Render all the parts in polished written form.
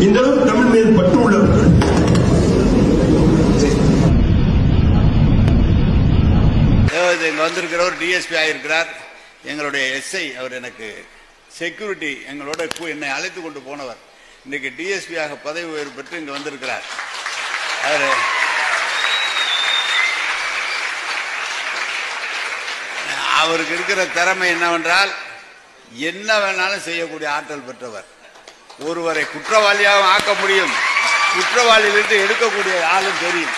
இந்த அளவுக்கு தமிழ் மீது பற்று உள்ளவர்கள். இங்க வந்திருக்கிறவர் டிஎஸ்பி ஆயிருக்கிறார். எங்களுடைய எஸ்ஐ அவர் எனக்கு செக்யூரிட்டி எங்களோட என்னை அழைத்து கொண்டு போனவர். இன்னைக்கு டிஎஸ்பி ஆக பதவி உயர்வு பெற்று இங்க வந்திருக்கிறார். அவருக்கு இருக்கிற திறமை என்னவென்றால் என்ன வேணாலும் செய்யக்கூடிய ஆற்றல் பெற்றவர். ஒருவரை குற்றவாளியாக ஆக்க முடியும், குற்றவாளியிலிருந்து எடுக்கக்கூடிய ஆளும் தெரியும்.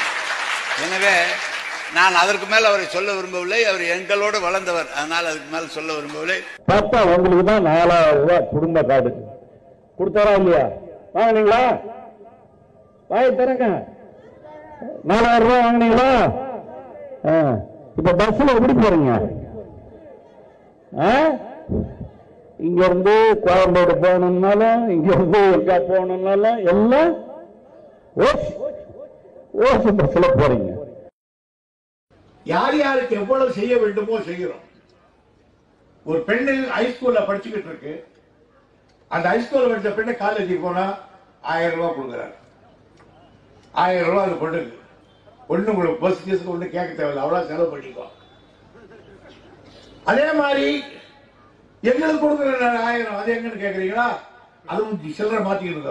எனவே நான் அதற்கு மேல் அவரை சொல்ல விரும்பவில்லை. அவர் எங்களோடு வளர்ந்தவர், அதனால் அதுக்கு மேல் சொல்ல விரும்பவில்லை. பாப்பா உங்களுக்கு தான் 4000 ரூபாய் குடும்ப கார்டு கொடுத்தாரா இல்லையா? வாங்கினீங்களா? வாங்கி தரங்க. 4000 ரூபாய் வாங்கினீங்களா? இப்ப பஸ்ல எப்படி போறீங்க? இங்க இருந்து கோயம்பேடு போகணும்னாலும் இங்க இருந்து எங்க போகணும்னாலும் எல்லாம் ஓசு பஸ்ல போறீங்க. யார் யாருக்கு எவ்வளவு செய்ய வேண்டுமோ செய்கிறோம். ஒரு பெண்ணு ஹைஸ்கூல்ல படிச்சுக்கிட்டு இருக்கு. அந்த ஹைஸ்கூல்ல படிச்ச பெண்ணு காலேஜுக்கு போனா 1000 ரூபாய் கொடுக்குறாரு. 1000 ரூபாய் அது பொண்ணுக்கு. ஒண்ணு உங்களுக்கு பஸ் கேஸுக்கு ஒண்ணு கேட்க தேவையில்லை, அவ்வளவு செலவு பண்ணிக்கோ. அதே மாதிரி எங்களுக்கு கொடுக்குற 1000 அது எங்கன்னு கேக்குறீங்களா? அதுவும் சில்லறை மாத்திக்கிட்டு